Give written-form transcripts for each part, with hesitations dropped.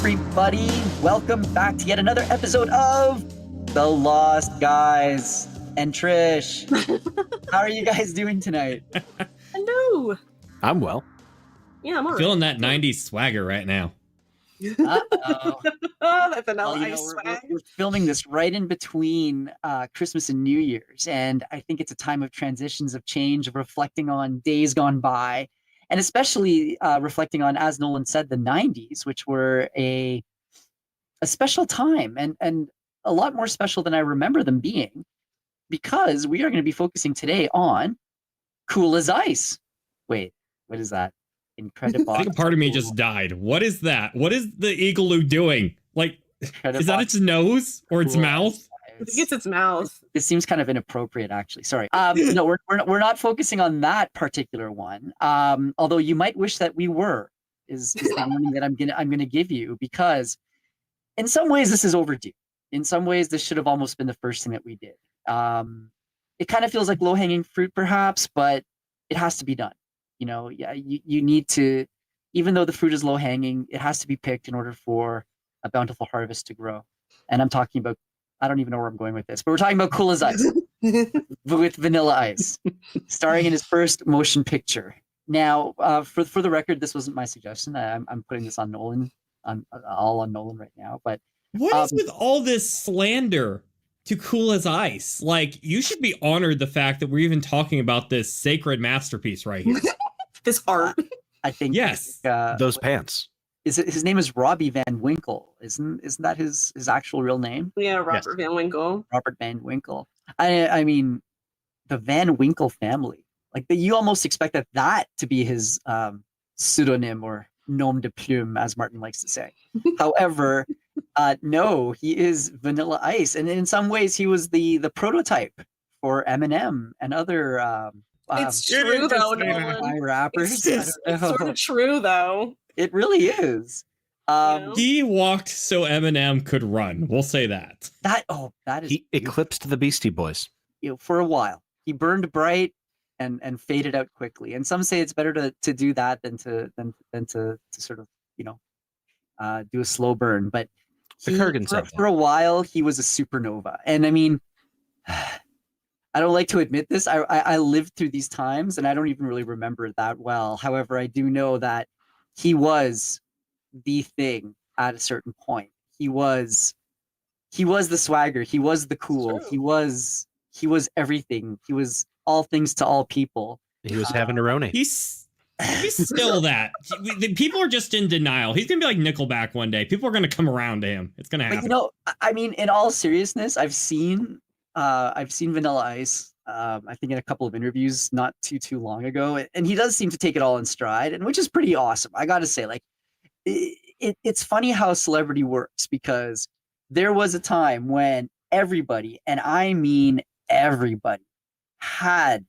everybody. Welcome back to yet another episode of The Lost Guys. And Trish, how are you guys doing tonight? Hello. I'm well. Yeah, I'm all right. Feeling that 90s swagger right now. Uh-oh. Oh, that vanilla Well, ice swag. we're filming this right in between Christmas and New Year's, and I think it's a time of transitions, of change, of reflecting on days gone by, and especially reflecting on, as Nolan said, the 90s, which were a special time, and a lot more special than I remember them being, because we are going to be focusing today on Cool as Ice. Wait, what is that? Incredible. I think a part of me just died. What is that? What is the igloo doing? Like, is that its nose or its mouth? I think it's its mouth. It seems kind of inappropriate, actually. Sorry. No, we're not focusing on that particular one. Although you might wish that we were. Is the warning that I'm gonna give you, because in some ways this is overdue. In some ways this should have almost been the first thing that we did. It kind of feels like low-hanging fruit, perhaps, but it has to be done. You know, yeah, you need to, even though the fruit is low-hanging, it has to be picked in order for a bountiful harvest to grow. And I'm talking about, I don't even know where I'm going with this, but we're talking about Cool as Ice with Vanilla Ice, starring in his first motion picture. Now, for the record, this wasn't my suggestion. I'm putting this on Nolan, all on Nolan right now. But what is with all this slander to Cool as Ice? Like, you should be honored the fact that we're even talking about this sacred masterpiece right here. This art. I think yes, those pants. His name is Robbie Van Winkle, isn't that his actual real name? Yeah, Robert Van Winkle. Robert Van Winkle. I mean, the Van Winkle family. Like, you almost expect that to be his pseudonym or nom de plume, as Martin likes to say. However, no, he is Vanilla Ice, and in some ways, he was the prototype for Eminem and other. It's true though, Nolan. Rappers. It's sort of true though. It really is. He walked so Eminem could run. We'll say that. That is. He eclipsed the Beastie Boys. You know, for a while, he burned bright and faded out quickly. And some say it's better to do that than to sort of, you know, do a slow burn. But for a while, he was a supernova. And I mean, I don't like to admit this. I lived through these times, and I don't even really remember it that well. However, I do know that he was the thing at a certain point. He was the swagger. He was the cool. He was everything. He was all things to all people. He was having a Roni. He's still that. People are just in denial. He's gonna be like Nickelback one day. People are gonna come around to him. It's gonna happen. But, you know, I mean, in all seriousness, I've seen Vanilla Ice. I think in a couple of interviews not too long ago, and he does seem to take it all in stride, and which is pretty awesome. I got to say, like, it's funny how celebrity works, because there was a time when everybody, and I mean everybody, had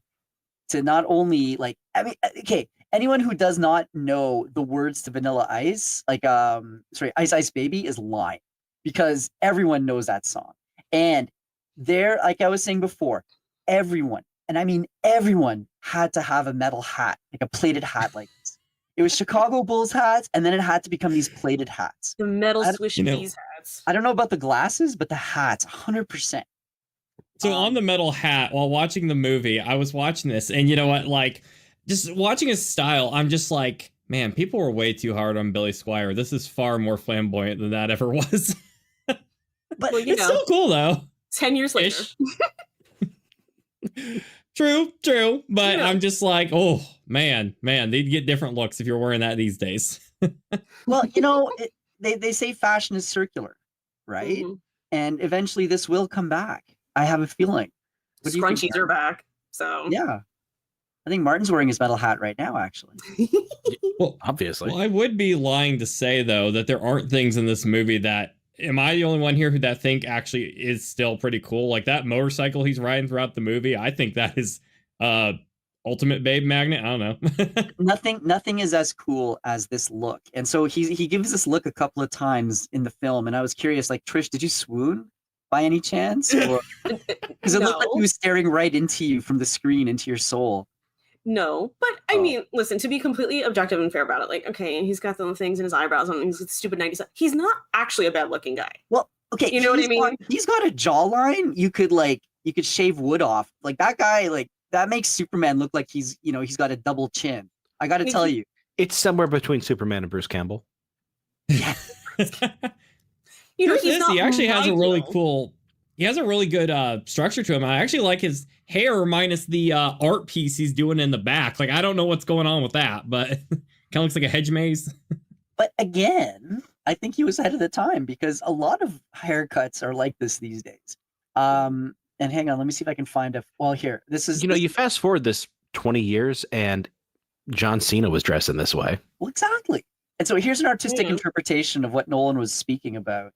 to not only, like, I mean, okay, anyone who does not know the words to Vanilla Ice, like, Ice Ice Baby, is lying, because everyone knows that song. And there, like I was saying before, everyone, and I mean everyone, had to have a metal hat, like a plated hat like this. It was Chicago Bulls hats, and then it had to become these plated hats. The metal swish bees hats. I don't know about the glasses, but the hats, 100%. So on the metal hat, while watching the movie, I was watching this, and you know what? Like, just watching his style, I'm just like, man, people were way too hard on Billy Squier. This is far more flamboyant than that ever was. But well, it's still cool, though. 10 years later. True. But I'm just like, oh, man, they'd get different looks if you're wearing that these days. Well, you know, they say fashion is circular, right? Mm-hmm. And eventually this will come back. I have a feeling. Scrunchies are back. So yeah. I think Martin's wearing his metal hat right now, actually. Well, obviously. Well, I would be lying to say, though, that there aren't things in this movie that, am I the only one here who that think actually is still pretty cool? Like that motorcycle he's riding throughout the movie, I think that is ultimate babe magnet. I don't know. Nothing is as cool as this look. And so he gives this look a couple of times in the film, and I was curious, like, Trish, did you swoon by any chance? Because it looked like he was staring right into you from the screen, into your soul. No, but I mean, listen, to be completely objective and fair about it, like, okay, he's got some things in his eyebrows and he's got stupid 90s. He's not actually a bad looking guy. Well, okay, you know what I mean? He's got a jawline. You could shave wood off. Like that guy, like that makes Superman look like he's got a double chin. I got to tell you, it's somewhere between Superman and Bruce Campbell. Yeah. He actually has a really cool. He has a really good structure to him. I actually like his hair minus the art piece he's doing in the back. Like, I don't know what's going on with that, but kind of looks like a hedge maze. But again, I think he was ahead of the time because a lot of haircuts are like this these days. And hang on, let me see if I can find here. This is you fast forward this 20 years and John Cena was dressed in this way. Well, exactly. And so here's an artistic interpretation of what Nolan was speaking about.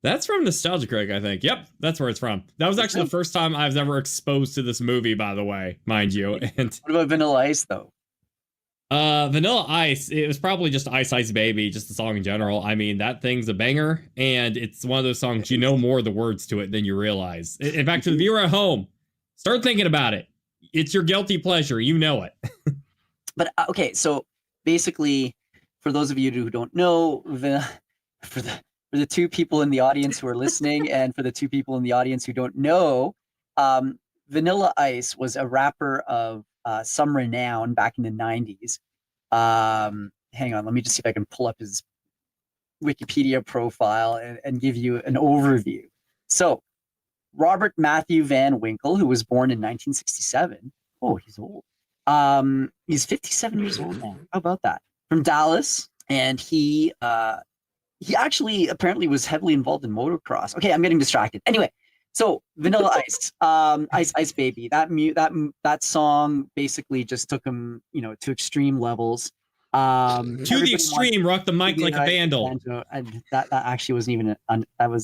That's from Nostalgia Critic, I think. Yep, that's where it's from. That was actually the first time I was ever exposed to this movie, by the way, mind you. And what about Vanilla Ice, though? Vanilla Ice, it was probably just Ice Ice Baby, just the song in general. I mean, that thing's a banger, and it's one of those songs you know more of the words to it than you realize. In fact, to the viewer at home, start thinking about it. It's your guilty pleasure. You know it. But okay, so basically, for those of you who don't know, for the two people in the audience who are listening, and for the two people in the audience who don't know, Vanilla Ice was a rapper of some renown back in the 90s. Hang on, let me just see if I can pull up his Wikipedia profile and give you an overview. So, Robert Matthew Van Winkle, who was born in 1967. Oh, he's old. He's 57 years old now. How about that? From Dallas, and he actually apparently was heavily involved in motocross. Okay, I'm getting distracted. Anyway, so Vanilla Ice, Ice Ice Baby. That song basically just took him, to extreme levels. To the extreme, rock the mic like a vandal. And that actually wasn't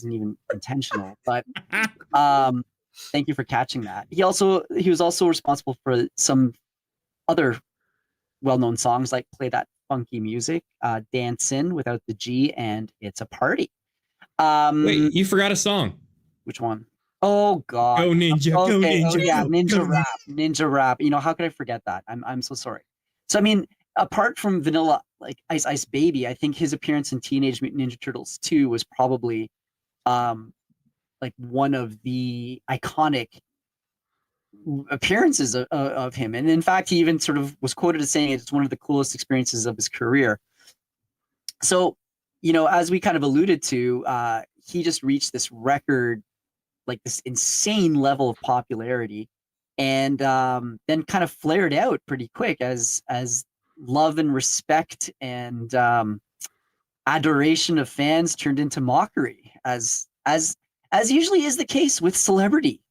even intentional. But thank you for catching that. He was also responsible for some other well-known songs like Play That Funky Music, Dancin' without the G, and It's a Party. Wait, you forgot a song. Which one? Oh God. Go Ninja, okay. go Ninja. Oh, yeah, go, Ninja go, Rap. Ninja Rap. How could I forget that? I'm so sorry. So I mean, apart from Vanilla like Ice Ice Baby, I think his appearance in Teenage Mutant Ninja Turtles 2 was probably like one of the iconic appearances of him. And in fact, he even sort of was quoted as saying it's one of the coolest experiences of his career. So, as we kind of alluded to, he just reached this record, like this insane level of popularity, and then kind of flared out pretty quick as love and respect and adoration of fans turned into mockery, as usually is the case with celebrity.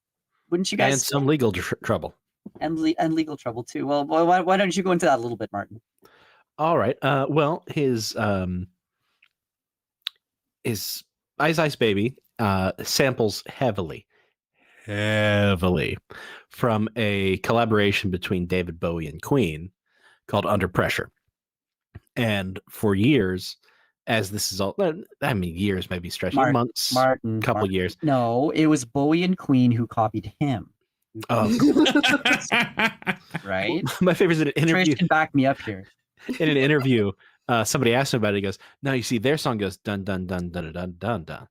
Wouldn't you guys? And some legal trouble. And legal trouble too. Well, why don't you go into that a little bit, Martin? All right. Well, his Ice Ice Baby samples heavily from a collaboration between David Bowie and Queen called Under Pressure. And for years, as this is all, I mean, years maybe stretching, months, couple years. No, it was Bowie and Queen who copied him. Oh, right. My favorite is an interview. Trish can back me up here. In an interview, somebody asked him about it. He goes, "No, you see, their song goes dun dun dun dun dun dun dun.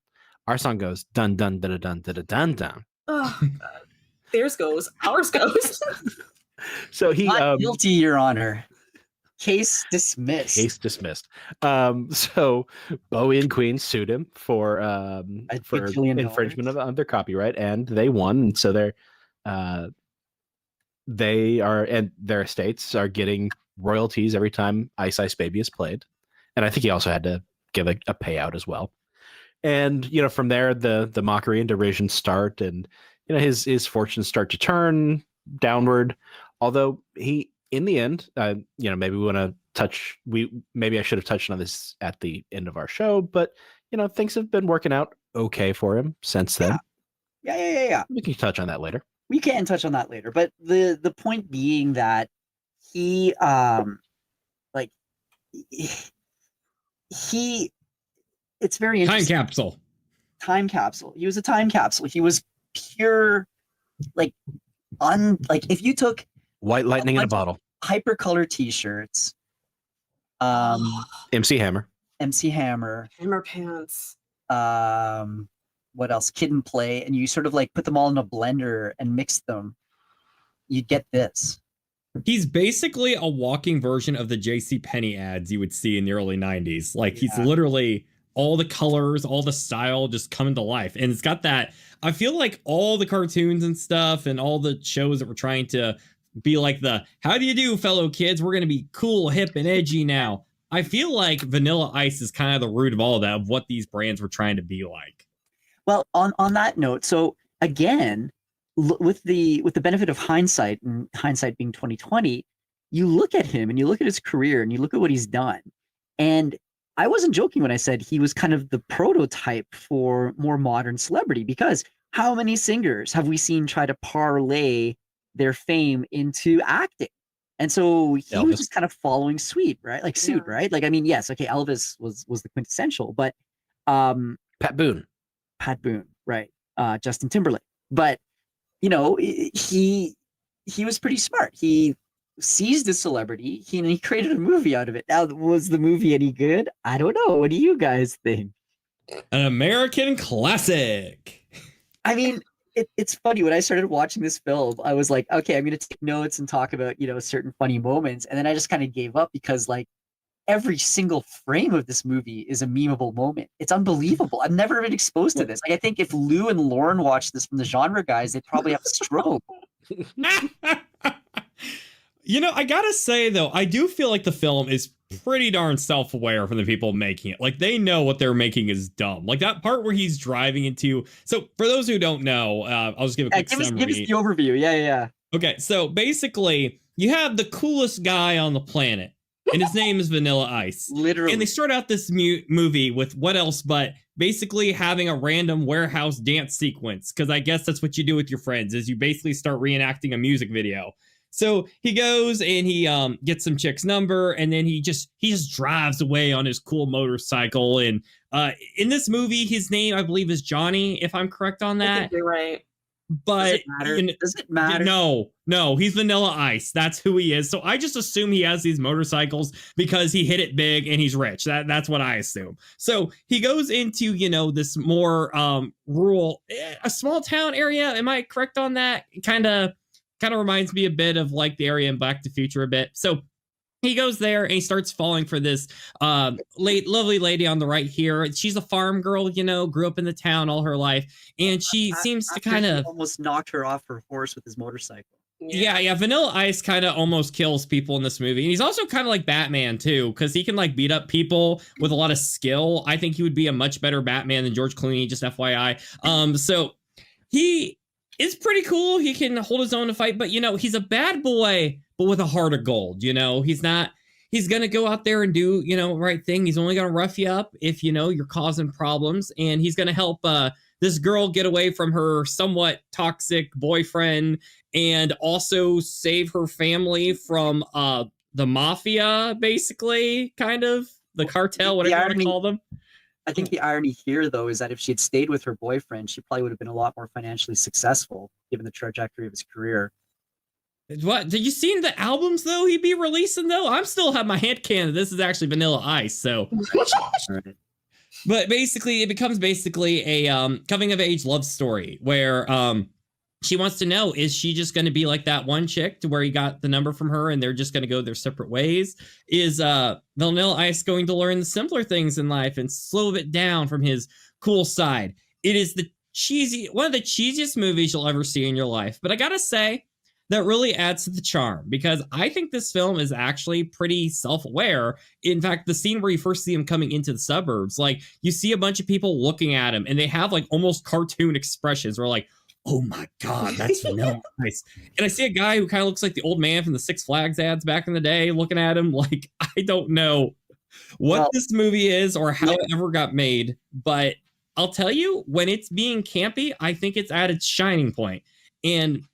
Our song goes dun dun dun dun dun dun dun." Oh, God. Theirs goes. Ours goes. So he not guilty, Your Honor. Case dismissed. Case dismissed. So Bowie and Queen sued him for infringement of their copyright, and they won. And so they are, and their estates are getting royalties every time Ice Ice Baby is played. And I think he also had to give a payout as well. And from there, the mockery and derision start, and his fortunes start to turn downward. Although he, in the end, maybe we want to touch. Maybe I should have touched on this at the end of our show, but things have been working out okay for him since then. Yeah. We can touch on that later. We can touch on that later, but the point being that he it's very interesting. Time capsule. He was a time capsule. He was pure, like, like if you took White lightning in a bunch of bottle. hypercolor t-shirts, MC Hammer. MC Hammer, Hammer pants. what else? Kid and Play, and you sort of like put them all in a blender and mix them, you'd get this. He's basically a walking version of the J.C. Penney ads you would see in the early 90s. Like he's literally all the colors, all the style just coming to life. And it's got that, I feel like all the cartoons and stuff and all the shows that were trying to be like the, how do you do, fellow kids? We're going to be cool, hip, and edgy now. I feel like Vanilla Ice is kind of the root of all of that, of what these brands were trying to be like. Well, on that note, so again, with the benefit of hindsight, and hindsight being 2020, you look at him and you look at his career and you look at what he's done. And I wasn't joking when I said he was kind of the prototype for more modern celebrity, because how many singers have we seen try to parlay their fame into acting? And so he Elvis. was just kind of following suit, right? Like suit, right? Like, I mean, yes, okay, Elvis was the quintessential, but Pat Boone, right? Justin Timberlake, but you know, he was pretty smart. He seized a celebrity, and he created a movie out of it. Now, was the movie any good? I don't know. What do you guys think? An American classic. I mean, it's funny. When I started watching this film, I was like, okay, I'm going to take notes and talk about, you know, certain funny moments. And then I just kind of gave up, because like every single frame of this movie is a memeable moment. It's unbelievable. I've never been exposed to this. Like, I think if Lou and Lauren watched this from the genre guys, they'd probably have a stroke. You know, I gotta say though, I do feel like the film is pretty darn self-aware from the people making it. Like, they know what they're making is dumb. Like that part where he's driving into. So for those who don't know, I'll just give a quick summary. Give us the overview. Yeah. Okay, so basically, you have the coolest guy on the planet, and his name is Vanilla Ice. Literally. And they start out this movie with what else but basically having a random warehouse dance sequence, because I guess that's what you do with your friends, is you basically start reenacting a music video. So he goes and he gets some chick's number, and then he just drives away on his cool motorcycle. And in this movie, his name, I believe, is Johnny, if I'm correct on that. I think you're right. But does it matter? No, he's Vanilla Ice. That's who he is. So I just assume he has these motorcycles because he hit it big and he's rich. That's what I assume. So he goes into, you know, this more rural, a small town area. Am I correct on that? Kind of reminds me a bit of like the area in Back to the Future a bit. So he goes there and he starts falling for this lovely lady on the right here. She's a farm girl, you know, grew up in the town all her life. And she seems to kind of almost knocked her off her horse with his motorcycle. Yeah. Vanilla Ice kind of almost kills people in this movie. And he's also kind of like Batman too, because he can like beat up people with a lot of skill. I think he would be a much better Batman than George Clooney, just FYI. So he is pretty cool. He can hold his own to fight, but you know, he's a bad boy, but with a heart of gold. You know, he's going to go out there and do, you know, right thing. He's only going to rough you up if, you know, you're causing problems, and he's going to help this girl get away from her somewhat toxic boyfriend, and also save her family from the mafia, basically, kind of the cartel, whatever you want to call them. I think the irony here, though, is that if she had stayed with her boyfriend, she probably would have been a lot more financially successful, given the trajectory of his career. What? Did you seen the albums, though, he'd be releasing, though? I'm still have my hand cannon. This is actually Vanilla Ice, so. Right. But basically, it becomes basically a coming-of-age love story where she wants to know, is she just going to be like that one chick to where he got the number from her and they're just going to go their separate ways? Is Vanilla Ice going to learn the simpler things in life and slow it down from his cool side? It is one of the cheesiest movies you'll ever see in your life. But I got to say, that really adds to the charm, because I think this film is actually pretty self-aware. In fact, the scene where you first see him coming into the suburbs, like you see a bunch of people looking at him and they have like almost cartoon expressions. We're like, oh my God, that's Vanilla Ice. And I see a guy who kind of looks like the old man from the Six Flags ads back in the day looking at him like, I don't know what this movie is or how it ever got made. But I'll tell you, when it's being campy, I think it's at its shining point. And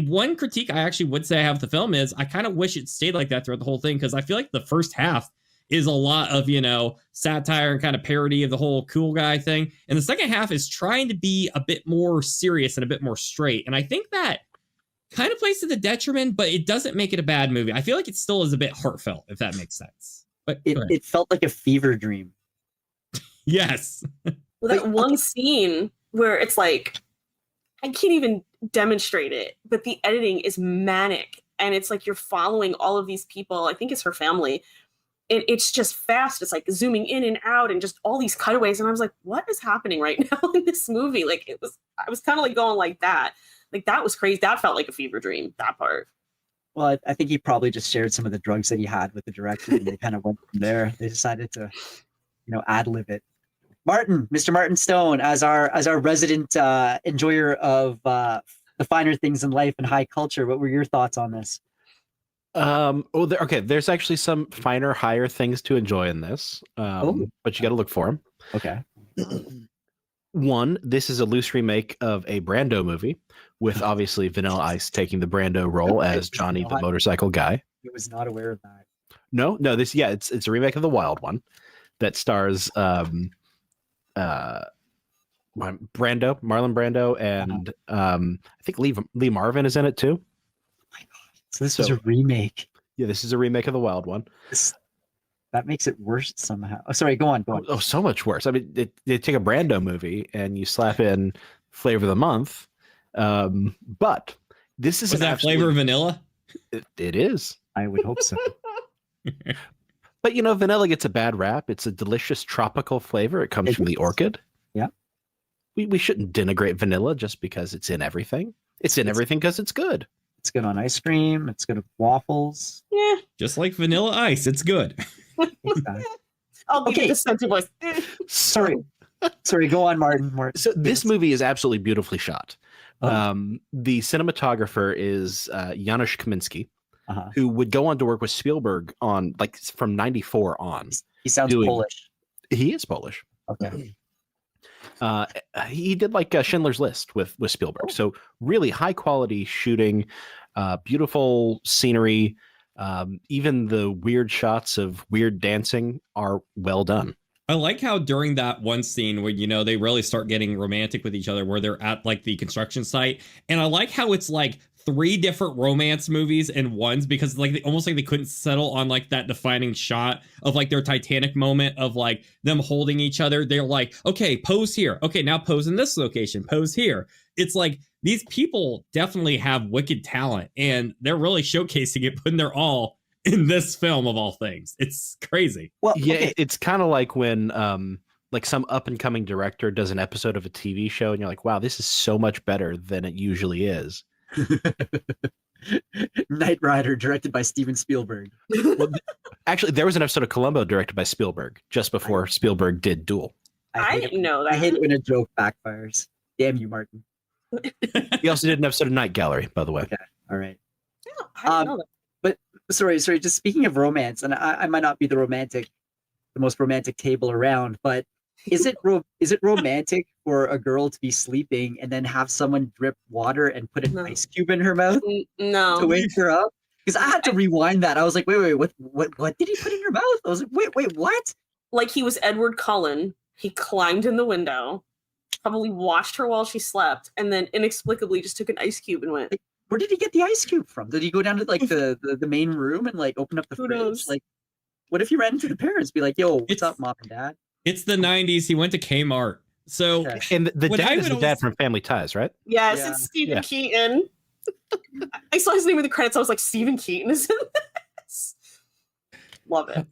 one critique I actually would say I have with the film is I kind of wish it stayed like that throughout the whole thing, because I feel like the first half is a lot of, you know, satire and kind of parody of the whole cool guy thing. And the second half is trying to be a bit more serious and a bit more straight. And I think that kind of plays to the detriment, but it doesn't make it a bad movie. I feel like it still is a bit heartfelt, if that makes sense. But It felt like a fever dream. yes. Well, that one scene where it's like, I can't even demonstrate it, but the editing is manic. And it's like you're following all of these people. I think it's her family. It's just fast. It's like zooming in and out and just all these cutaways. And I was like, what is happening right now in this movie? Like I was kind of like going like that. Like that was crazy. That felt like a fever dream, that part. Well, I think he probably just shared some of the drugs that he had with the director, and they kind of went from there. They decided to, ad-lib it. Mr. Martin Stone, as our resident enjoyer of the finer things in life and high culture, what were your thoughts on this? There's actually some finer, higher things to enjoy in this, but you got to look for them. Okay. One, this is a loose remake of a Brando movie, with obviously Vanilla Ice taking the Brando role as Johnny the motorcycle guy. I was not aware of that. No, it's a remake of the Wild One that stars Marlon Brando, and I think Lee Marvin is in it too. Oh my god! So this is a remake. Yeah, this is a remake of the Wild One. That makes it worse somehow. Oh, sorry, go on. Oh, so much worse. I mean, they take a Brando movie and you slap in Flavor of the Month, but this is that flavor vanilla? It is. I would hope so. But vanilla gets a bad rap. It's a delicious tropical flavor. It comes from the orchid. Yeah. We shouldn't denigrate vanilla just because it's in everything. It's in everything because it's good. It's good on ice cream. It's good on waffles. Yeah. Just like Vanilla Ice, it's good. Exactly. I'll give you the scenty voice. Sorry, go on, Martin. So this movie is absolutely beautifully shot. The cinematographer is Janusz Kaminski, who would go on to work with Spielberg on from '94 on. He sounds Polish. He is Polish. Okay. He did Schindler's List with Spielberg. So really high quality shooting, beautiful scenery. Even the weird shots of weird dancing are well done. I like how during that one scene where, they really start getting romantic with each other, where they're at the construction site. And I like how it's 3 different romance movies in ones, because they almost they couldn't settle on that defining shot of their Titanic moment of them holding each other. They're like, okay, pose here. Okay, now pose in this location, pose here. It's these people definitely have wicked talent, and they're really showcasing it, putting their all in this film of all things. It's crazy. Well, yeah, it's kind of like when some up and coming director does an episode of a TV show, and you're like, wow, this is so much better than it usually is. Knight Rider, directed by Steven Spielberg. Well, actually, there was an episode of Columbo directed by Spielberg just before Spielberg did Duel. I didn't know that. I hate it when a joke backfires. Damn you, Martin. He also did an episode of Night Gallery, by the way. Okay, all right. Yeah, I didn't know that. But sorry. Just speaking of romance, and I might not be the most romantic table around, but is it romantic for a girl to be sleeping and then have someone drip water and put an ice cube in her mouth No. to wake her up? Because I had to rewind that. I was like, wait, what did he put in her mouth? I was like, wait, what? Like he was Edward Cullen. He climbed in the window, probably watched her while she slept, and then inexplicably just took an ice cube and went. Where did he get the ice cube from? Did he go down to the main room and open up the fridge? Knows? What if he ran into the parents? Be like, yo, what's up, mom and dad? It's the 90s. He went to Kmart. So and the dad is the dad from Family Ties, right? Yes, Yeah. it's Stephen Keaton. I saw his name in the credits. I was like, Stephen Keaton is in this. Love it.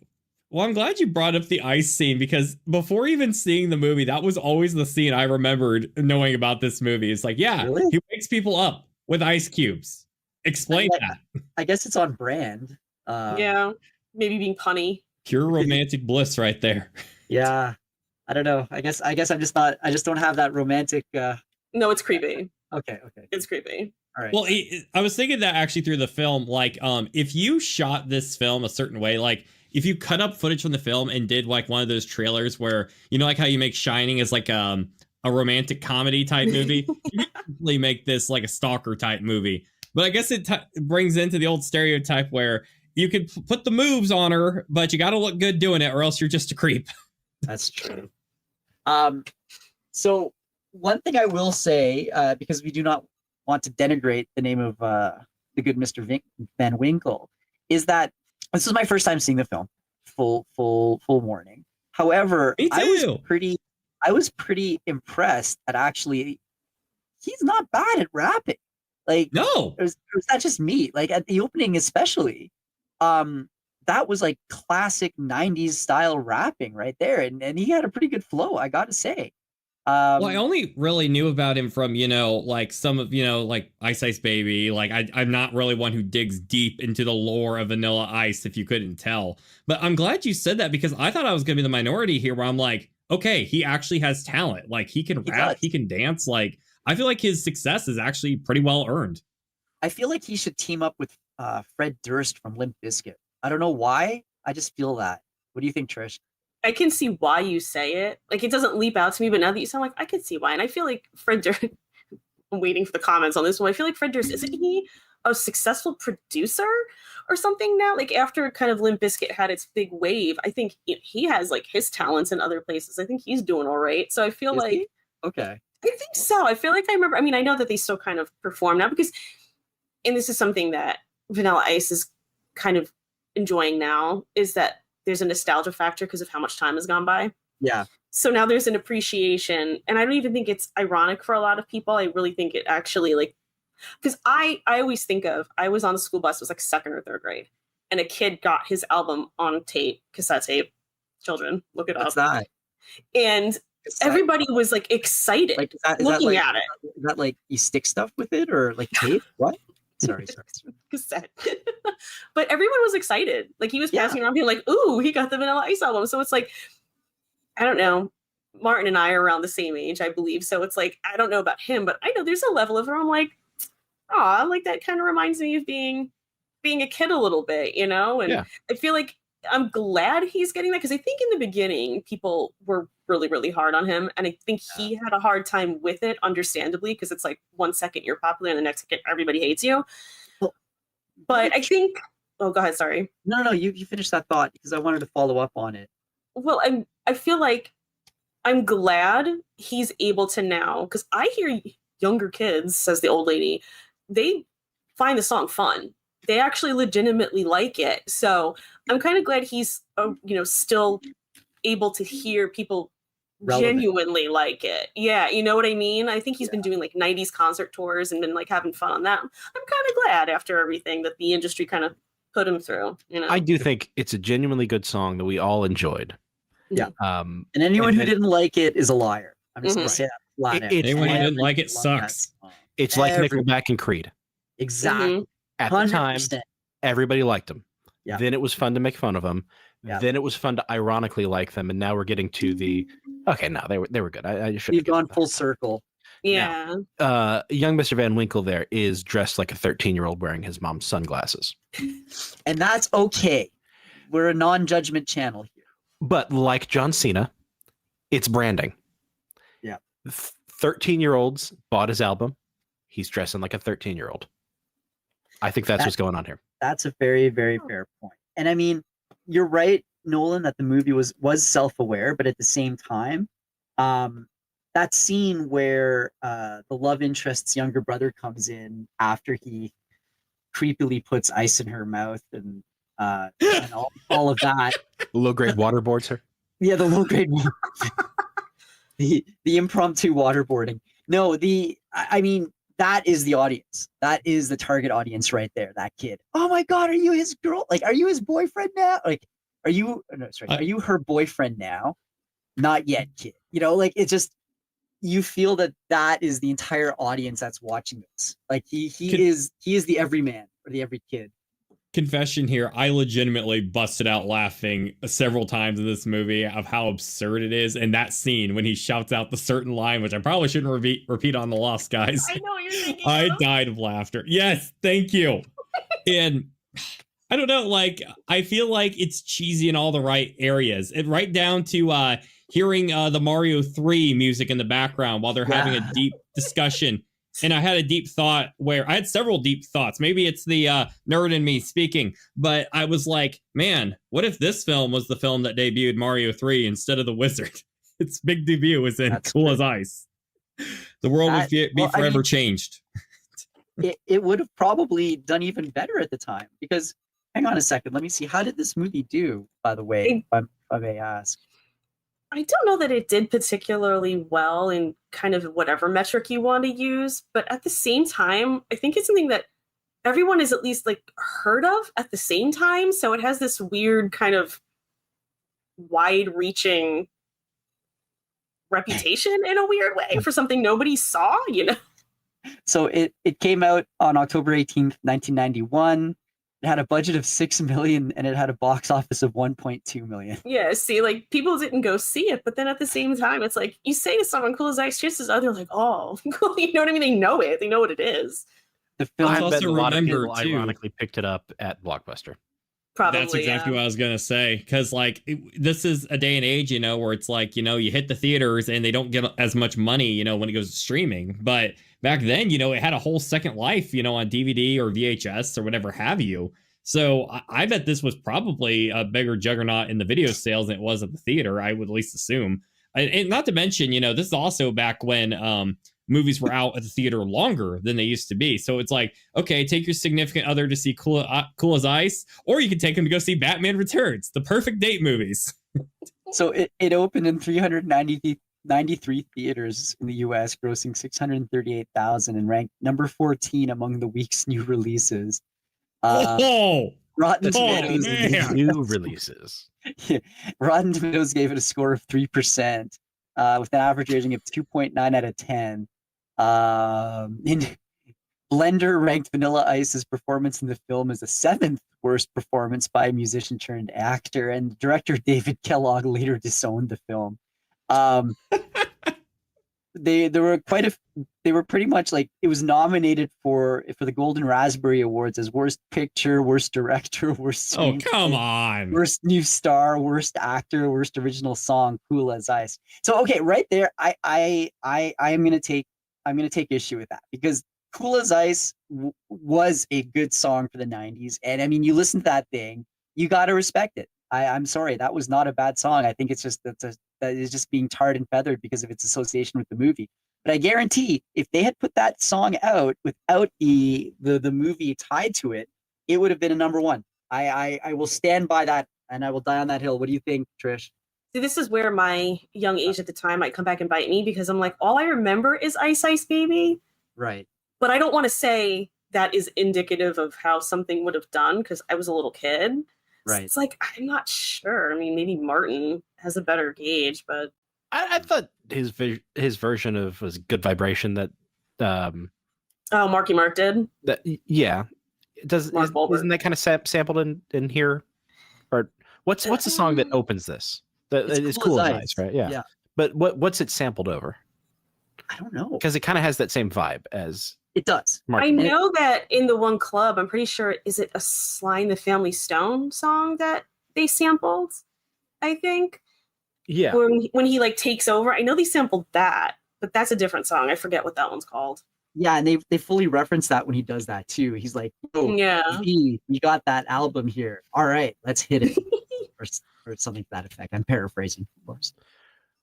Well, I'm glad you brought up the ice scene, because before even seeing the movie, that was always the scene I remembered knowing about this movie. It's Really? He wakes people up with ice cubes. Explain that. I guess it's on brand. Yeah, maybe being punny. Pure romantic bliss right there. Yeah. I don't know. I guess I'm just not. I just don't have that romantic. No, it's creepy. Okay. It's creepy. All right. Well, I was thinking that actually through the film, if you shot this film a certain way, if you cut up footage from the film and did one of those trailers where, how you make Shining as a romantic comedy type movie, you could really make this a stalker type movie. But I guess it brings into the old stereotype where you could put the moves on her, but you got to look good doing it, or else you're just a creep. That's true. So one thing I will say, because we do not want to denigrate the name of the good Mr. Van Winkle, is that this is my first time seeing the film. Full warning. However, Me too. I was pretty impressed that actually he's not bad at rapping. Like, No. it was not just me. Like at the opening, especially, that was like classic '90s style rapping right there, and he had a pretty good flow, I gotta say. Well, I only really knew about him from, like some of, like Ice Ice Baby. Like I'm not really one who digs deep into the lore of Vanilla Ice, if you couldn't tell. But I'm glad you said that, because I thought I was going to be the minority here, where I'm like, okay, he actually has talent. Like he can rap, he can dance. Like I feel like his success is actually pretty well earned. I feel like he should team up with Fred Durst from Limp Bizkit. I don't know why. I just feel that. What do you think, Trish? I can see why you say it. Like, it doesn't leap out to me, but now that you sound like, I can see why. And I feel like Fred Durst, I'm waiting for the comments on this one. I feel like Fred Durst, isn't he a successful producer or something now? Like, after kind of Limp Bizkit had its big wave, I think he has like his talents in other places. I think he's doing all right. So I feel Is like, he? Okay. I think so. I feel like I remember, I mean, I know that they still kind of perform now because, and this is something that Vanilla Ice is kind of enjoying now, is that there's a nostalgia factor because of how much time has gone by. Yeah. So now there's an appreciation, and I don't even think it's ironic for a lot of people. I really think it actually, like, because I always think of, I was on the school bus, it was like second or third grade, and a kid got his album on tape, cassette tape. Children, look it What's up. that? And everybody was like excited Like, looking like, at it. Is that like you stick stuff with it or like tape? What? Sorry. Cassette. But everyone was excited. Like, he was passing around being like, ooh, he got the Vanilla Ice album. So it's like, I don't know. Martin and I are around the same age, I believe. So it's like, I don't know about him, but I know there's a level of it where I'm like, oh, like that kind of reminds me of being a kid a little bit, And I feel like I'm glad he's getting that, because I think in the beginning people were really, really hard on him. And I think he had a hard time with it, understandably, because it's like 1 second you're popular and the next second everybody hates you. But I think, oh, go ahead, sorry. No, you finish that thought because I wanted to follow up on it. Well, I feel like I'm glad he's able to now, because I hear younger kids, says the old lady, they find the song fun. They actually legitimately like it. So I'm kind of glad he's, still able to hear people genuinely like it. Yeah, you know what I mean? I think he's been doing like 90s concert tours and been like having fun on that. I'm kind of glad after everything that the industry kind of put him through. I do think it's a genuinely good song that we all enjoyed. Yeah. And anyone who didn't like it is a liar. I'm just going to say that flat out. Anyone who didn't like it sucks. It's like Nickelback and Creed. Exactly. At the time, everybody liked them. Yeah. Then it was fun to make fun of them. Yeah. Then it was fun to ironically like them. And now we're getting to the, okay, no, they were good. I should. We've gone full circle. Yeah. Now, young Mr. Van Winkle there is dressed like a 13-year-old wearing his mom's sunglasses. And that's okay. We're a non-judgment channel here. But like John Cena, it's branding. Yeah. 13-year-olds bought his album. He's dressing like a 13-year-old. I think that's what's going on here. That's a very, very fair point. And I mean, you're right, Nolan, that the movie was self-aware, but at the same time, that scene where the love interest's younger brother comes in after he creepily puts ice in her mouth and all of that. Low-grade waterboards her. Yeah, the low-grade the impromptu waterboarding. No, I mean, that is the audience. That is the target audience right there. That kid. Oh my God, are you his girl? Like, are you his boyfriend now? Like, are you her boyfriend now? Not yet, kid. Like, it's just, you feel that is the entire audience that's watching this. Like, he is the everyman or the every kid. Confession here, I legitimately busted out laughing several times in this movie of how absurd it is. And that scene when he shouts out the certain line, which I probably shouldn't repeat on the Lost Guys. I know what you're thinking. I died of laughter. Yes, thank you. And I don't know, like, I feel like it's cheesy in all the right areas. And right down to hearing the Mario 3 music in the background while they're having a deep discussion. And I had a deep thought where I had several deep thoughts. Maybe it's the nerd in me speaking, but I was like, man, what if this film was the film that debuted Mario 3 instead of The Wizard? Its big debut was in Cool as Ice. The world would be forever changed. it would have probably done even better at the time. Because hang on a second, let me see. How did this movie do, by the way, if I may ask? I don't know that it did particularly well in kind of whatever metric you want to use, but at the same time, I think it's something that everyone is at least like heard of at the same time. So it has this weird kind of wide-reaching reputation in a weird way for something nobody saw, you know? So it came out on October 18th, 1991. It had a budget of $6 million and it had a box office of $1.2 million. Yeah, see, like people didn't go see it, but then at the same time, it's like you say to someone cool as ice, chances are they're like, oh, you know what I mean? They know it. They know what it is. The film I bet also a lot of remember, people too- ironically picked it up at Blockbuster. Probably. That's exactly what I was gonna say. Because like this is a day and age, you know, where it's like, you know, you hit the theaters and they don't get as much money, you know, when it goes to streaming. But back then, you know, it had a whole second life, you know, on DVD or VHS or whatever have you. So I bet this was probably a bigger juggernaut in the video sales than it was at the theater. I would at least assume. And not to mention, you know, this is also back when movies were out at the theater longer than they used to be. So it's like, okay, take your significant other to see Cool as Ice, or you can take them to go see Batman Returns, the perfect date movies. So it opened in 393 theaters in the U.S., grossing 638,000 and ranked number 14 among the week's new releases. Rotten Tomatoes man. New releases. Rotten Tomatoes gave it a score of 3%, with an average rating of 2.9 out of 10. Blender ranked Vanilla Ice's performance in the film as the 7th worst performance by a musician turned actor, and director David Kellogg later disowned the film. They were pretty much like, it was nominated for the Golden Raspberry Awards as worst picture, worst director, worst Oh, come on. worst new star, worst actor, worst original song, Cool as Ice. So okay, right there, I'm gonna take issue with that, because Cool as Ice was a good song for the 90s, and I mean, you listen to that thing, you got to respect it. I'm sorry, that was not a bad song. I think it's just that is just being tarred and feathered because of its association with the movie. But I guarantee, if they had put that song out without the movie tied to it, it would have been a number one. I will stand by that, and I will die on that hill. What do you think, Trish? See, this is where my young age at the time might come back and bite me, because I'm like, all I remember is Ice Ice Baby. Right. But I don't want to say that is indicative of how something would have done, because I was a little kid. Right. So it's like, I'm not sure. I mean, maybe Martin has a better gauge, but I thought his version of was Good Vibration that oh, Marky Mark did. that yeah, isn't that kind of sampled in here? Or what's the song that opens this? It's Cool as Ice, right? Yeah. But what's it sampled over? I don't know. Because it kind of has that same vibe as It does. Marky I Mark. know that in the one club, I'm pretty sure, is it a Sly and the Family Stone song that they sampled? I think. Yeah. When he like takes over, I know they sampled that, but that's a different song. I forget what that one's called. Yeah, and they fully reference that when he does that too. He's like, "Oh, Yeah. we got that album here. All right, let's hit it," or something to that effect. I'm paraphrasing, of course.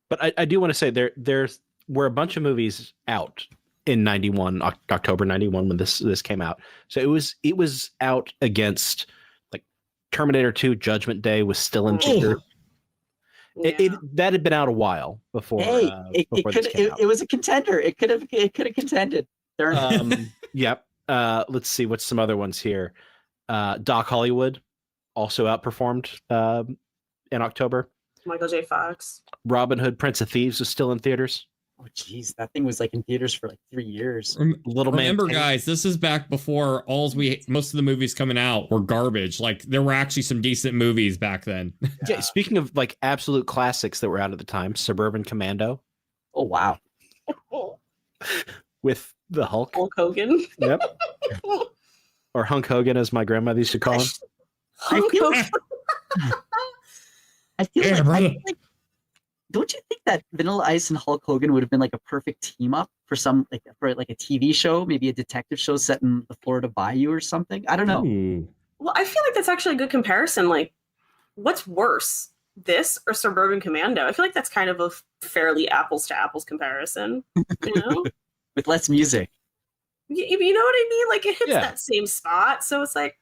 But I do want to say there were a bunch of movies out in 91, October 91, when this came out. So it was out against like Terminator 2 Judgment Day was still in theater. That had been out a while before. Hey, it was a contender. It could have contended. Yep. Let's see what's some other ones here. Doc Hollywood also outperformed in October. Michael J. Fox. Robin Hood, Prince of Thieves was still in theaters. Oh, geez, that thing was like in theaters for like 3 years. Remember, guys, this is back before most of the movies coming out were garbage. Like there were actually some decent movies back then. Yeah. Speaking of like absolute classics that were out at the time, Suburban Commando. Oh wow. With the Hulk. Hulk Hogan. Yep. Or Hunk Hogan, as my grandmother used to call him. Hulk Hogan. I feel like, don't you think that Vanilla Ice and Hulk Hogan would have been like a perfect team up for a TV show, maybe a detective show set in the Florida Bayou or something? I don't know. Ooh. Well, I feel like that's actually a good comparison. Like, what's worse, this or Suburban Commando? I feel like that's kind of a fairly apples to apples comparison. You know, With less music. You know what I mean? Like it hits Yeah. that same spot. So it's like,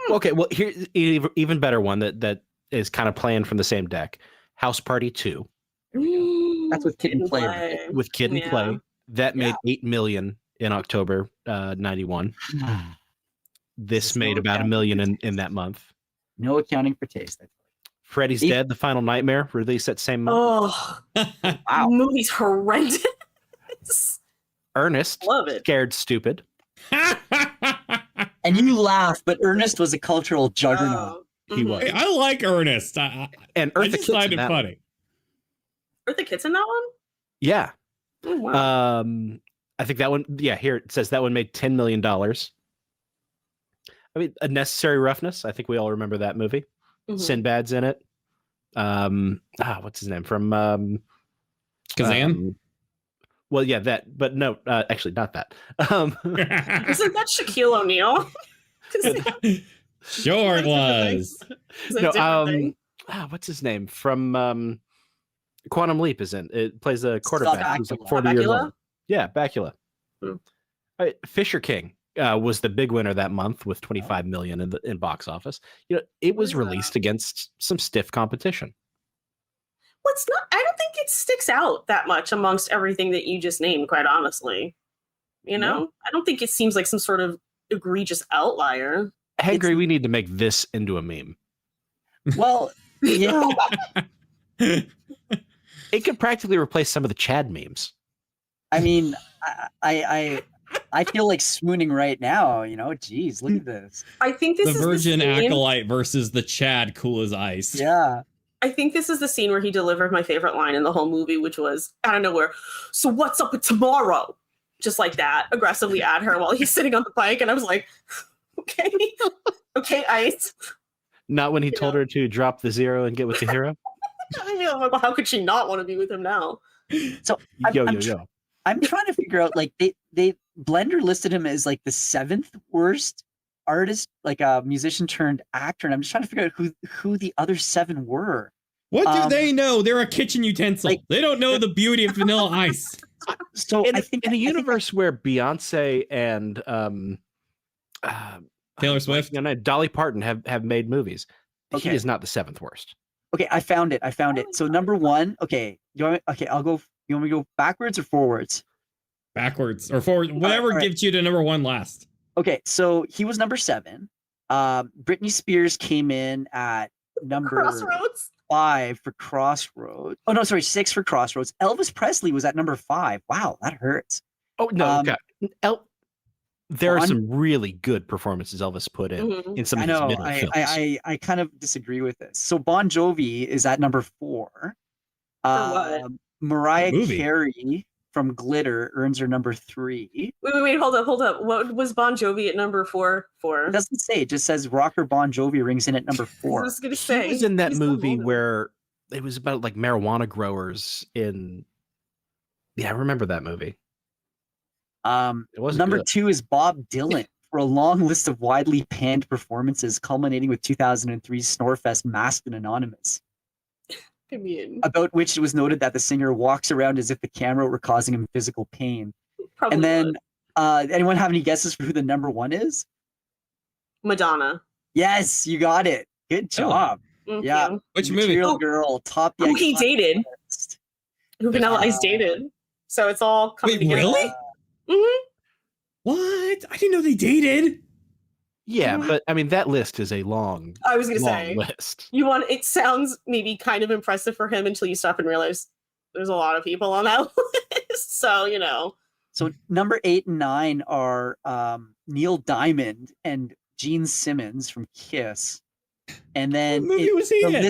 Okay, well, here's even better one that is kind of playing from the same deck. House Party 2 That's with Kid and Play. with Kid and Yeah. Play. That made Yeah. $8 million in October 91. This There's made no about $1 accounting million for in taste. that month. No accounting for taste. Freddy's If- Dead: The Final Nightmare released that same month. Oh, Wow. movie's horrendous. Ernest, Love it. Scared Stupid. And you laugh, but Ernest was a cultural juggernaut. He was. I like Ernest. I And Eartha just Kitt's find in it that one. funny. Eartha Kitt's in that one? Yeah. Oh, wow. I think that one, yeah, here it says that one made $10 million. I mean, A Necessary Roughness. I think we all remember that movie. Mhm. Sinbad's in it. What's his name? From Kazan? well, yeah, that, but no, actually not that. Isn't that Shaquille O'Neal? Sure it was. It's a No, different thing. what's his name? From Quantum Leap is in. It plays a quarterback who's like Bakula. 40 years Bakula? old. Yeah, Bakula. Hmm. Fisher King was the big winner that month with 25 million in box office. You know, it was Where's that? released against some stiff competition. Well, it's not. I don't think it sticks out that much amongst everything that you just named. Quite honestly, you know, No. I don't think it seems like some sort of egregious outlier. Hangry, we need to make this into a meme. Well, yeah. It could practically replace some of the Chad memes. I mean, I feel like swooning right now. You know, geez, look at this. I think The this is Virgin the scene. Acolyte versus the Chad Cool as Ice. Yeah. I think this is the scene where he delivered my favorite line in the whole movie, which was out of nowhere. So what's up with tomorrow? Just like that, aggressively at her while he's sitting on the bike, and I was like, okay, okay, Ice. Not when he told her to drop the zero and get with the hero. I mean, I'm like, well, how could she not want to be with him now? So I'm, Yo, I'm yo, tr- yo. I'm trying to figure out, like, they Blender listed him as like the 7th worst artist, like a musician turned actor, and I'm just trying to figure out who the other 7 were. What do they know? They're a kitchen utensil. like- they don't know the beauty of Vanilla Ice. So In, I think in a I think universe where Beyonce and Taylor Swift? Dolly Parton have made movies, Okay. he is not the 7th worst. okay, I found it. So number 1, okay, I'll go. You want me to go backwards or forwards? Backwards or forward, whatever all right. gets you to number 1 last. Okay, so he was number 7. Britney Spears came in at number Crossroads. 5 for Crossroads. Oh no, sorry, 6 for Crossroads. Elvis Presley was at number 5. Wow, that hurts. Oh no, Um, okay. There are Bon- some really good performances Elvis put in Mhm. some I of his know. middle films. I kind of disagree with this. So Bon Jovi is at number 4. what? Mariah Movie. Carey from Glitter earns her number 3. Wait, hold up. What was Bon Jovi at number 4 for? It doesn't say. It just says rocker Bon Jovi rings in at number I 4. was gonna He say was in that he's so movie golden. where it was about like marijuana growers in. Yeah, I remember that movie. It was Number good. 2 is Bob Dylan for a long list of widely panned performances, culminating with 2003's Snorefest Masked and Anonymous, I mean, about which it was noted that the singer walks around as if the camera were causing him physical pain. probably And then, was. anyone have any guesses for who the number 1 is? Madonna. Yes, you got it. Good job. Thank Yeah. you. Which movie? Material Oh, Girl, top the who he iconic dated. list. Who Vanilla Ice Uh, dated. So it's all coming Wait, together. really? Mhm. What? I didn't know they dated. Yeah, but I mean that list is a long, I was gonna long say list. you want. It sounds maybe kind of impressive for him until you stop and realize there's a lot of people on that list. So you know. So number 8 and 9 are Neil Diamond and Gene Simmons from Kiss. And then What movie was he the in?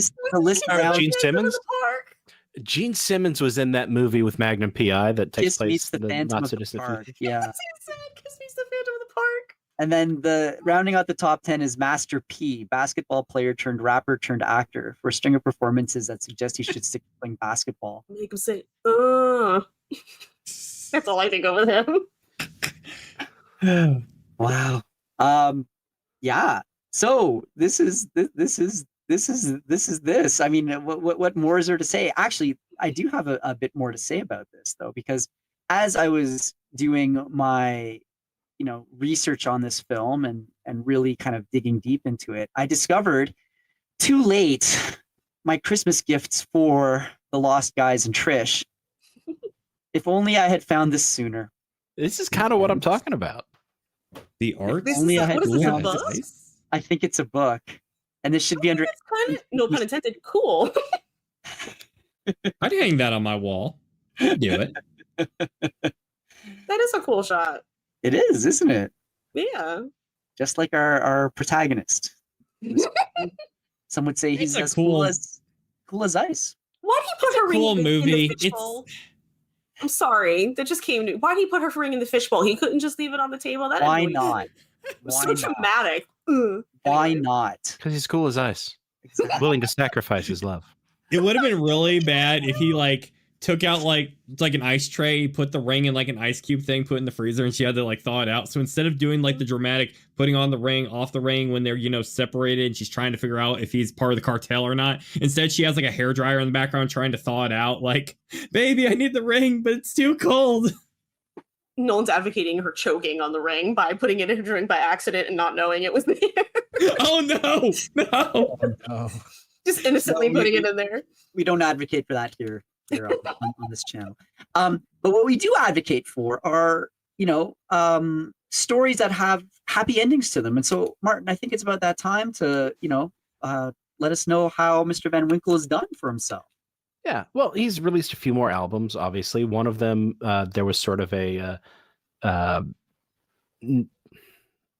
list around Gene Simmons? The park. Gene Simmons was in that movie with Magnum PI that takes Kiss place meets the in the Phantom not of so the distant Park. future. Yeah. That's what he said. Kiss me's the Phantom of the Park. And then the rounding out the top 10 is Master P, basketball player turned rapper turned actor, for a string of performances that suggest he should stick to playing basketball. Make him say, That's all I think of with him. Wow. Yeah. So this is. I mean, what more is there to say? Actually, I do have a bit more to say about this though, because as I was doing my, research on this film and really kind of digging deep into it, I discovered too late my Christmas gifts for the Lost Guys and Trish. If only I had found this sooner. This is kind of what I'm talking about. The art. This Only is I a, had what is this, a found book? this. I think it's a book, and this should be under. That's kind of, no pun intended, cool. I'd hang that on my wall. I'd do it. That is a cool shot. It is, isn't it? Yeah. Just like our protagonist. Some would say It's he's a as cool- cool as ice. Why did he put her cool ring movie. in the fishbowl? I'm sorry, that just came to. Why did he put her ring in the fishbowl? He couldn't just leave it on the table. That Why annoyed me. not? It was Why so not? dramatic. Ugh. Why Anyway. not? Because he's cool as ice, Exactly. willing to sacrifice his love. It would have been really bad if he like took out like an ice tray, put the ring in like an ice cube thing, put it in the freezer, and she had to like thaw it out. So instead of doing like the dramatic putting on the ring, off the ring when they're separated, and she's trying to figure out if he's part of the cartel or not. Instead, she has like a hairdryer in the background trying to thaw it out. Like, baby, I need the ring, but it's too cold. Nolan's advocating her choking on the ring by putting it in her drink by accident and not knowing it was there. Oh no. No. Just innocently No, putting it in there. We don't advocate for that here on this channel. But what we do advocate for are, stories that have happy endings to them. And so, Martin, I think it's about that time to, let us know how Mr. Van Winkle has done for himself. Yeah, well, he's released a few more albums. Obviously, one of them there was sort of a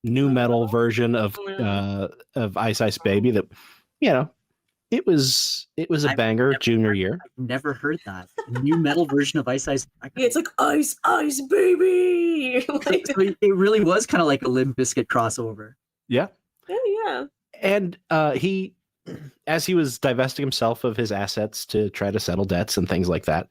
new metal version of Ice Ice Baby that, it was a banger junior year. I've never heard that. A new metal version of Ice Ice. Yeah, it's like Ice Ice Baby. Like, So it really was kind of like a Limp Bizkit crossover. Yeah, yeah. and he, as he was divesting himself of his assets to try to settle debts and things like that,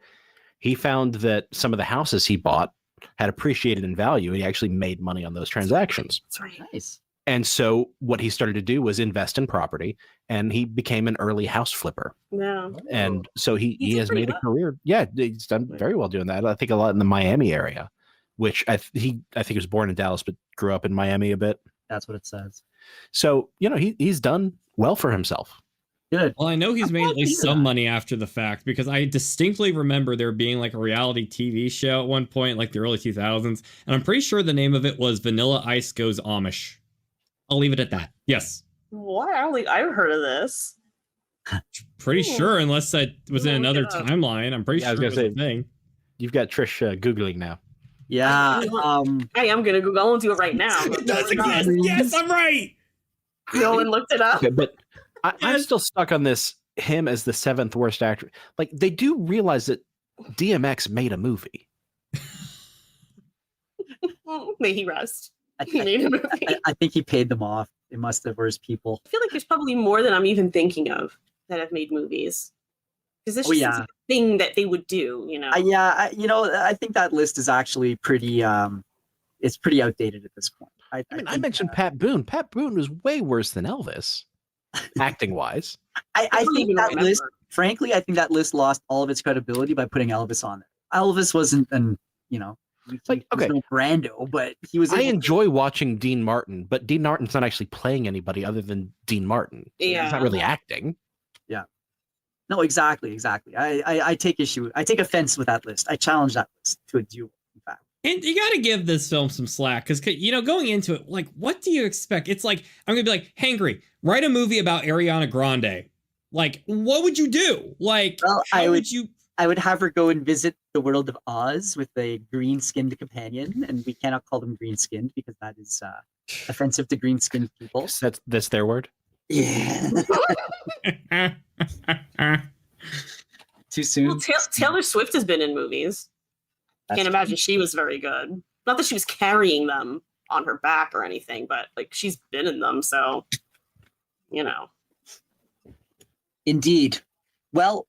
he found that some of the houses he bought had appreciated in value, and he actually made money on those transactions. That's right. Nice. And so what he started to do was invest in property, and he became an early house flipper. Yeah. And so he did has pretty made a well. career. Yeah, he's done very well doing that. I think a lot in the Miami area, which I think he was born in Dallas, but grew up in Miami a bit. That's what it says. So, he's done well for himself. Good. Well, I know he's made at least some money after the fact, because I distinctly remember there being like a reality TV show at one point, like the early 2000s, and I'm pretty sure the name of it was Vanilla Ice Goes Amish. I'll leave it at that. Yes. What? I've heard of this. Pretty sure, unless that was in Look another it up. timeline. I'm pretty Yeah, I was sure it was gonna a thing. You've got Trish Googling now. Yeah. I am gonna Google. I won't do it right now. Yes, I'm right. Nolan looked it up. Okay, but I'm Yes. still stuck on him as the 7th worst actor. Like, they do realize that DMX made a movie. May he rest. I, He made a movie. I think he paid them off. It must have, or his people. I feel like there's probably more than I'm even thinking of that have made movies. Because this Oh, just yeah. seems like a thing that they would do, I think that list is actually pretty. It's pretty outdated at this point. I think, mentioned Pat Boone. Pat Boone was way worse than Elvis, acting wise. I don't think even that remember. list. Frankly, I think that list lost all of its credibility by putting Elvis on there. Elvis wasn't, Like, he was okay. no Brando, but he was. I able to- enjoy watching Dean Martin, but Dean Martin's not actually playing anybody other than Dean Martin. So Yeah. he's not really acting. No, exactly. I take issue. I take offense with that list. I challenge that list to a duel. In fact, And you got to give this film some slack, because going into it, like, what do you expect? It's like, I'm gonna be like, Hangry, write a movie about Ariana Grande. Like, what would you do? Like, Well, how I would would- you? I would have her go and visit the world of Oz with a green-skinned companion, and we cannot call them green-skinned because that is offensive to green-skinned people. That's their word. Yeah. Too soon. Well, Taylor Swift has been in movies. That's Can't imagine she was very good. Not that she was carrying them on her back or anything, but like she's been in them, so Indeed. Well,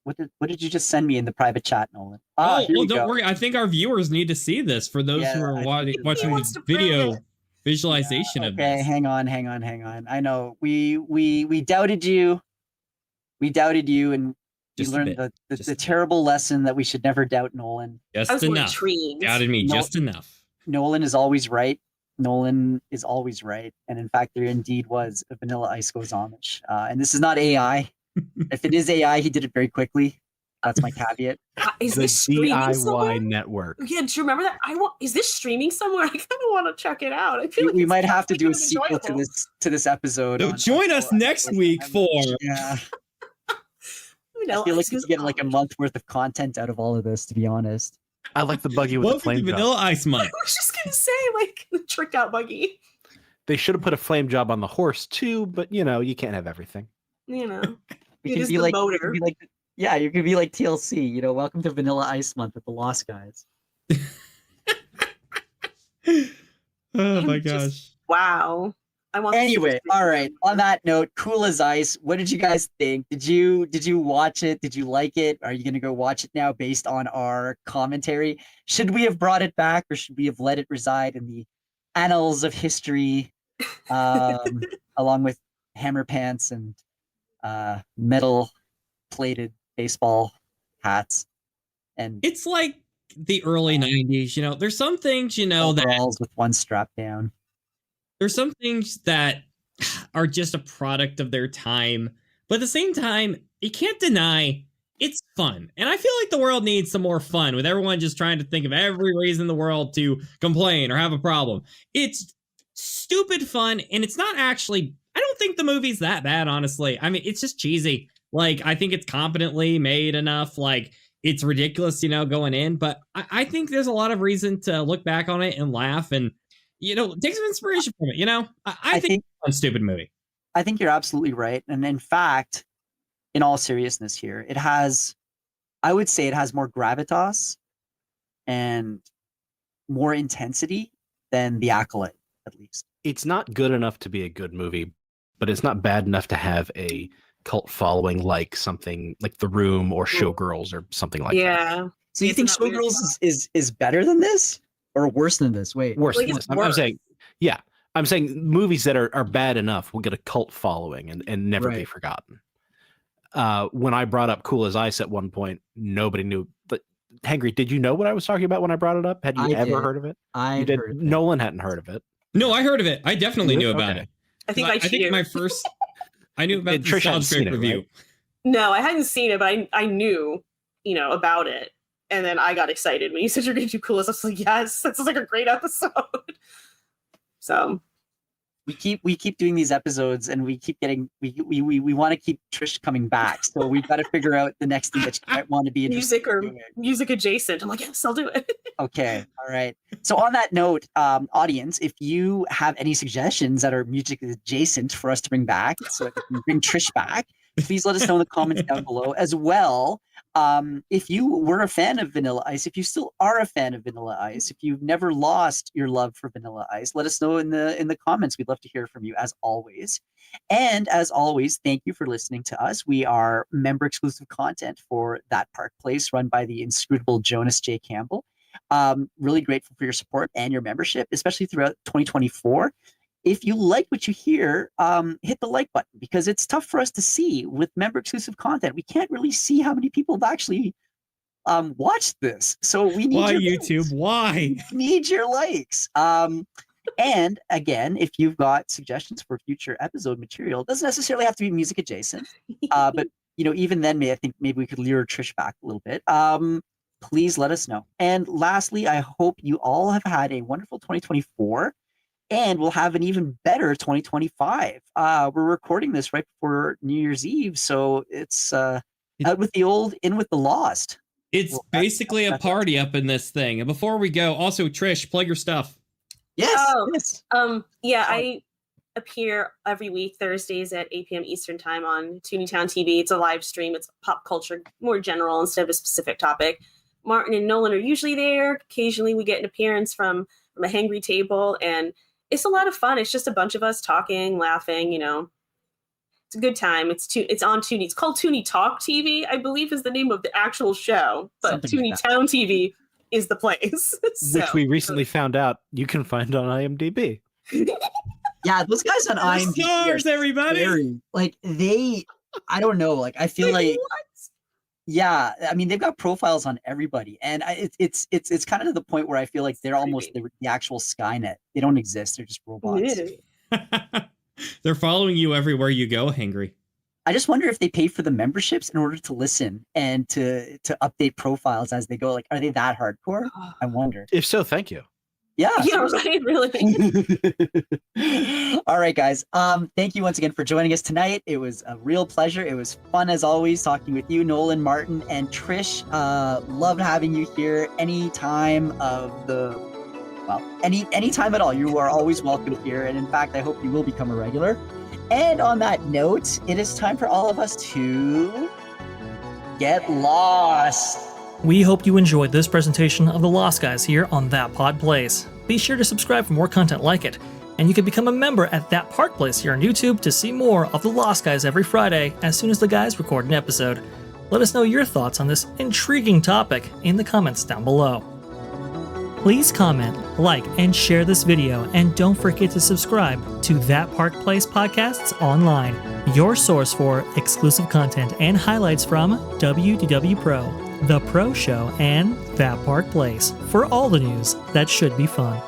what did you just send me in the private chat, Nolan? Oh, Here we don't go. worry. I think our viewers need to see this for those Yeah, who are I watching think he the wants to prove video it. visualization of Okay, this. hang on. I know we doubted you. We doubted you, and You Just a learned bit. the Just terrible lesson that we should never doubt Nolan. I just was more enough. intrigued. Doubted me No- just enough. Nolan is always right. Nolan is always right. And in fact, there indeed was a Vanilla Ice Goes Amish. And this is not AI. If it is AI, he did it very quickly. That's my caveat. Is The this streaming somewhere? DIY network. Yeah, do you remember that? Is this streaming somewhere? I kind of want to check it out. I feel like We it's might have to definitely do a kind of sequel enjoyable. to this episode. So join us next week for Yeah. Vanilla I feel like Ice we Goes could get like a Amish. month worth of content out of all of this, to be honest. I like the buggy with the Welcome to flame job. Vanilla Ice Month. I was just gonna say, like, the tricked out buggy. They should have put a flame job on the horse too, but you know, you can't have everything. You know, We It can is be the like, we motor. can be like, yeah, you could be like TLC. You know, welcome to Vanilla Ice Month with the Lost Guys. Oh my I'm just- gosh. wow. I want. to see Anyway, this all video. right. On that note, Cool as Ice. What did you guys think? Did you watch it? Did you like it? Are you gonna go watch it now based on our commentary? Should we have brought it back, or should we have let it reside in the annals of history, along with hammer pants and metal plated baseball hats and It's like the early 90s, you know. There's some things, you know, that overalls with one strap down? there's some things that are just a product of their time, but at the same time, you can't deny it's fun. And I feel like the world needs some more fun with everyone just trying to think of every reason in the world to complain or have a problem. It's stupid fun, and it's not actually, I don't think the movie's that bad, honestly. I mean, it's just cheesy. Like, I think it's competently made enough. Like, it's ridiculous, you know, going in, but I think there's a lot of reason to look back on it and laugh and, you know, take some inspiration from it, you know? I think it's a stupid movie. I think you're absolutely right. And in fact, in all seriousness here, I would say it has more gravitas and more intensity than The Acolyte, at least. It's not good enough to be a good movie, but it's not bad enough to have a cult following like something like The Room or Showgirls or something like that. Yeah. So you It's think not weird Showgirls is better than this? Or worse than this? Wait. Worse Like, than it's this. I'm worse. saying, yeah. I'm saying movies that are bad enough will get a cult following and never be Right. forgotten. When I brought up Cool as Ice at one point, nobody knew. But Hangry, did you know what I was talking about when I brought it up? Had you I ever did. heard of it? I You did. heard of it. Nolan hadn't heard of it. No, I heard of it. I definitely Really? knew about Okay. it. I think 'Cause I think cheated. my first, I knew about And the Trish hadn't sound script seen it, review. right? No, I hadn't seen it, but I knew, you know, about it. And then I got excited when you said you're going to do Cool as Ice. I was like, yes, this is like a great episode. So we keep doing these episodes and we keep getting we want to keep Trish coming back. So we've got to figure out the next thing that she might want to be interested music or in doing. music adjacent. I'm like, yes, I'll do it. Okay. All right. So on that note, audience, if you have any suggestions that are music adjacent for us to bring back, so that we can bring Trish back, please let us know in the comments down below. As well, if you were a fan of Vanilla Ice, if you still are a fan of Vanilla Ice, if you've never lost your love for Vanilla Ice, let us know in the comments. We'd love to hear from you as always. And as always, thank you for listening to us. We are member exclusive content for That Park Place, run by the inscrutable Jonas J. Campbell. Really grateful for your support and your membership, especially throughout 2024. If you like what you hear, hit the like button, because it's tough for us to see with member exclusive content. We can't really see how many people have actually watched this. So we need Why your YouTube? likes. Why? We need your likes. And again, if you've got suggestions for future episode material, it doesn't necessarily have to be music adjacent. But you know, even then, I think maybe we could lure Trish back a little bit. Please let us know. And lastly, I hope you all have had a wonderful 2024, and we'll have an even better 2025. We're recording this right before New Year's Eve, so it's out with the old, in with the lost. It's Well, basically a that's- party up in this thing. And before we go, also Trish, plug your stuff. Yes, Oh. yes. Yeah, Sorry. I appear every week Thursdays at 8 p.m. Eastern time on Tooneytown TV. It's a live stream. It's pop culture, more general instead of a specific topic. Martin and Nolan are usually there. Occasionally we get an appearance from A Hangry Table, and it's a lot of fun. It's just a bunch of us talking, laughing, you know. It's a good time. It's on Tooney. It's called Tooney Talk TV, I believe is the name of the actual show. But Something like that. Tooneytown TV is the place. Which we recently found out you can find on IMDb. Yeah, those guys on IMDb Stars, are everybody. very, like, I don't know, like, I feel like Yeah, I mean, they've got profiles on everybody, and it's kind of to the point where I feel like they're almost the actual Skynet. They don't exist; they're just robots. They're following you everywhere you go, Hangry. I just wonder if they pay for the memberships in order to listen and to update profiles as they go. Like, are they that hardcore? I wonder. If so, thank you. Yeah. Yeah, right. Really. All right, guys. Thank you once again for joining us tonight. It was a real pleasure. It was fun as always talking with you, Nolan, Martin, and Trish. Loved having you here anytime any time at all. You are always welcome here. And in fact, I hope you will become a regular. And on that note, it is time for all of us to get lost. We hope you enjoyed this presentation of The Lost Guys here on That Pod Plays. Be sure to subscribe for more content like it, and you can become a member at That Pod Plays here on YouTube to see more of The Lost Guys every Friday as soon as the guys record an episode. Let us know your thoughts on this intriguing topic in the comments down below. Please comment, like, and share this video, and don't forget to subscribe to That Park Place Podcasts Online, your source for exclusive content and highlights from W.T.W Pro, The Pro Show, and That Park Place for all the news that should be fun.